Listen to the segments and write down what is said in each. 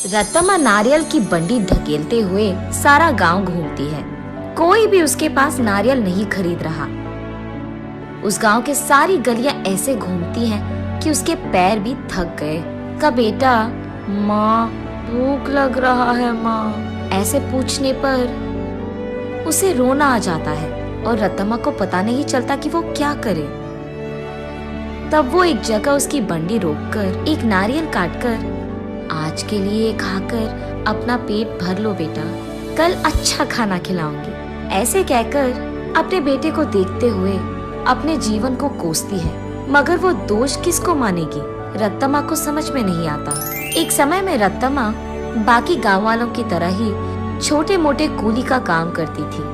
रत्तम्मा नारियल की बंडी धकेलते हुए सारा गांव घूमती है। कोई भी उसके पास नारियल नहीं खरीद रहा। उस गांव के सारी गलियां ऐसे घूमती हैं कि उसके पैर भी थक गए। का बेटा, माँ भूख लग रहा है माँ, ऐसे पूछने पर उसे रोना आ जाता है और रत्तम्मा को पता नहीं चलता कि वो क्या करे। तब वो एक जगह उसकी बंडी रोककर एक नारियल काटकर, आज के लिए खाकर अपना पेट भर लो बेटा, कल अच्छा खाना खिलाऊंगी, ऐसे कहकर अपने बेटे को देखते हुए अपने जीवन को कोसती है। मगर वो दोष किसको मानेगी, रत्तम्मा को समझ में नहीं आता। एक समय में रत्तम्मा बाकी गांव वालों की तरह ही छोटे मोटे कूली का काम करती थी,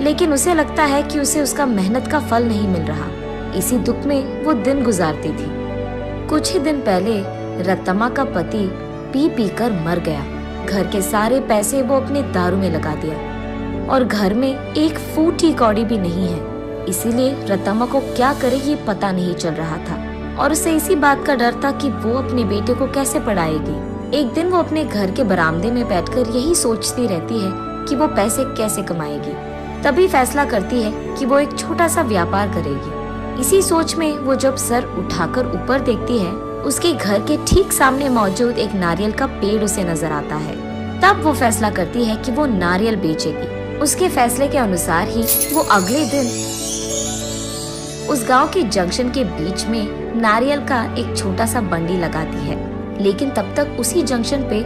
लेकिन उसे लगता है कि उसे उसका मेहनत का फल नहीं मिल रहा। इसी दुख में वो दिन गुजारती थी। कुछ ही दिन पहले रत्तम्मा का पति पी पी कर मर गया। घर के सारे पैसे वो अपने दारू में लगा दिया और घर में एक फूटी कौड़ी भी नहीं है। इसीलिए रत्तम्मा को क्या करे ये पता नहीं चल रहा था और उसे इसी बात का डर था कि वो अपने बेटे को कैसे पढ़ाएगी। एक दिन वो अपने घर के बरामदे में बैठकर यही सोचती रहती है कि वो पैसे कैसे कमाएगी। तभी फैसला करती है कि वो एक छोटा सा व्यापार करेगी। इसी सोच में वो जब सर उठाकर ऊपर देखती है, उसके घर के ठीक सामने मौजूद एक नारियल का पेड़ उसे नजर आता है। तब वो फैसला करती है कि वो नारियल बेचेगी। उसके फैसले के अनुसार ही वो अगले दिन उस गांव के जंक्शन के बीच में नारियल का एक छोटा सा बंडी लगाती है। लेकिन तब तक उसी जंक्शन पे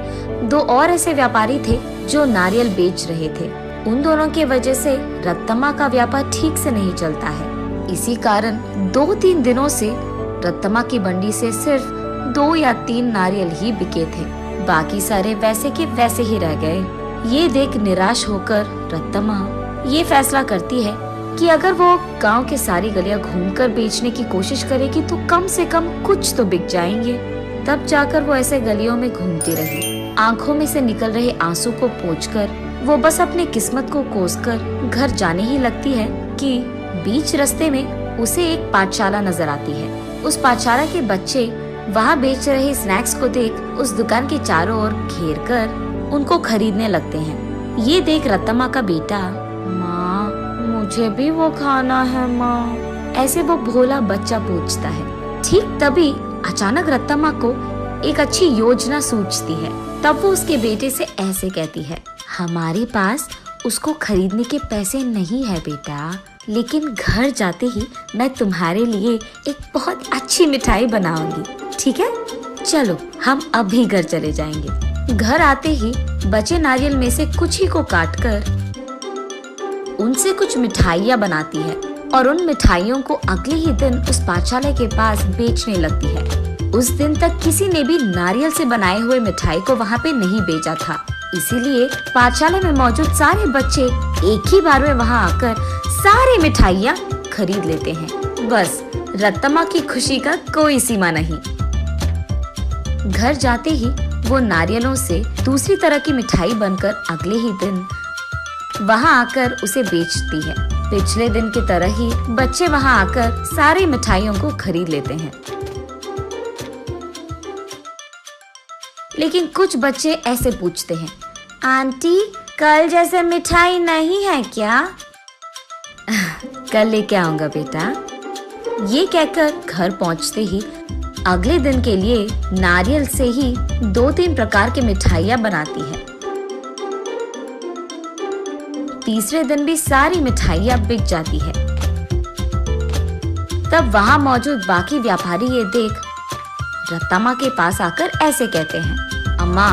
दो और ऐसे व्यापारी थे जो नारियल बेच रहे थे। उन दोनों की वजह से रत्तम्मा का व्यापार ठीक से नहीं चलता है। इसी कारण 2-3 दिनों से रत्तम्मा की बंडी से सिर्फ 2 या 3 नारियल ही बिके थे। बाकी सारे वैसे के वैसे ही रह गए। ये देख निराश होकर रत्तम्मा ये फैसला करती है कि अगर वो गांव के सारी गलियां घूमकर बेचने की कोशिश करेगी तो कम से कम कुछ तो बिक जाएंगे। तब जाकर वो ऐसे गलियों में घूमती रही। आंखों में से निकल रहे आंसू को पोंछकर वो बस अपनी किस्मत को कोसकर घर जाने ही लगती है कि बीच रास्ते में उसे एक पाठशाला नजर आती है। उस पाठशाला के बच्चे वहाँ बेच रहे स्नैक्स को देख उस दुकान के चारों ओर घेर कर उनको खरीदने लगते हैं। ये देख रत्तम्मा का बेटा, माँ मुझे भी वो खाना है माँ, ऐसे वो भोला बच्चा पूछता है। ठीक तभी अचानक रत्तम्मा को एक अच्छी योजना सूझती है। तब वो उसके बेटे से ऐसे कहती है, हमारे पास उसको खरीदने के पैसे नहीं है बेटा, लेकिन घर जाते ही मैं तुम्हारे लिए एक बहुत अच्छी मिठाई बनाऊंगी, ठीक है? चलो हम अभी घर चले जाएंगे। घर आते ही बचे नारियल में से कुछ ही को काटकर उनसे कुछ मिठाइयाँ बनाती है और उन मिठाइयों को अगले ही दिन उस पाठशाला के पास बेचने लगती है। उस दिन तक किसी ने भी नारियल से बनाए हुए मिठाई को वहाँ पे नहीं बेचा था, इसीलिए पाठशाला में मौजूद सारे बच्चे एक ही बार में वहाँ आकर सारी मिठाइयाँ खरीद लेते हैं। बस रत्तम्मा की खुशी का कोई सीमा नहीं। घर जाते ही वो नारियलों से दूसरी तरह की मिठाई बनकर अगले ही दिन वहाँ आकर उसे बेचती है। पिछले दिन की तरह ही बच्चे वहाँ आकर सारी मिठाइयों को खरीद लेते हैं। लेकिन कुछ बच्चे ऐसे पूछते हैं, आंटी कल जैसे मिठाई नहीं है क्या? कल लेके आऊंगा बेटा। ये कहकर घर पहुंचते ही अगले दिन के लिए नारियल से ही 2-3 प्रकार की मिठाइयाँ बनाती है। तीसरे दिन भी सारी मिठाइयाँ बिक जाती है। तब वहाँ मौजूद बाकी व्यापारी ये देख रत्तम्मा के पास आकर ऐसे कहते हैं, अम्मा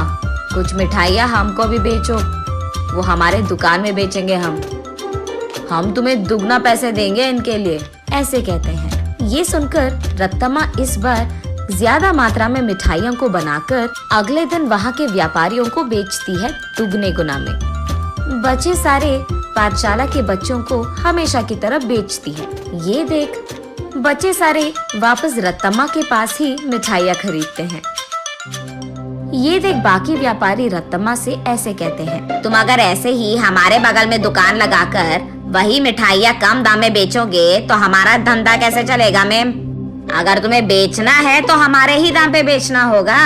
कुछ मिठाइयाँ हमको भी बेचो, वो हमारे दुकान में बेचेंगे हम तुम्हें दुगना पैसे देंगे इनके लिए, ऐसे कहते हैं। ये सुनकर रत्तम्मा इस बार ज्यादा मात्रा में मिठाइयों को बनाकर अगले दिन वहाँ के व्यापारियों को बेचती है दुगने गुना में। बचे सारे पाठशाला के बच्चों को हमेशा की तरह बेचती है। ये देख बच्चे सारे वापस रत्तम्मा के पास ही मिठाइयाँ खरीदते हैं। ये देख बाकी व्यापारी रत्तम्मा से ऐसे कहते हैं, तुम अगर ऐसे ही हमारे बगल में दुकान लगाकर वही मिठाइयाँ कम दाम में बेचोगे तो हमारा धंधा कैसे चलेगा मैम? अगर तुम्हें बेचना है तो हमारे ही दाम पे बेचना होगा।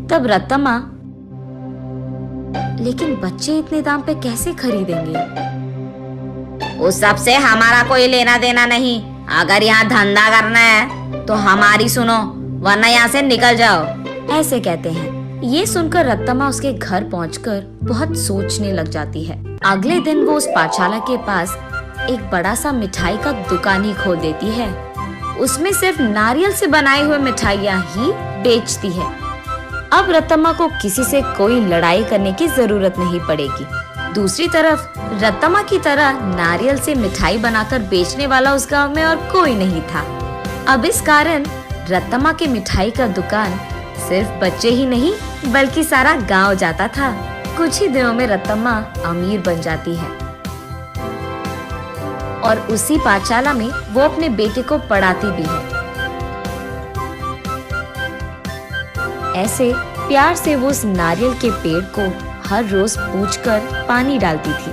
तब रत्तम्मा, लेकिन बच्चे इतने दाम पे कैसे खरीदेंगे? उस सब से हमारा कोई लेना देना नहीं। अगर यहाँ धंधा करना है तो हमारी सुनो, वरना यहाँ से निकल जाओ। ऐसे कहते हैं। ये सुनकर रत्तम्मा उसके घर पहुंचकर बहुत सोचने लग जाती है। अगले दिन वो उस पाठशाला के पास एक बड़ा सा मिठाई का दुकान ही खोल देती है। उसमें सिर्फ नारियल से बनाई हुई मिठाइयाँ ही बेचती है। अब रत्तम्मा को किसी से कोई लड़ाई करने की जरूरत नहीं पड़ेगी। दूसरी तरफ रत्तम्मा की तरह नारियल से मिठाई बनाकर बेचने वाला उस गांव में और कोई नहीं था। अब इस कारण रत्तम्मा की मिठाई का दुकान सिर्फ बच्चे ही नहीं बल्कि सारा गांव जाता था। कुछ ही दिनों में रत्तम्मा अमीर बन जाती है और उसी पाठशाला में वो अपने बेटे को पढ़ाती भी है। ऐसे प्यार से वो उस नारियल के पेड़ को हर रोज पूछकर पानी डालती थी।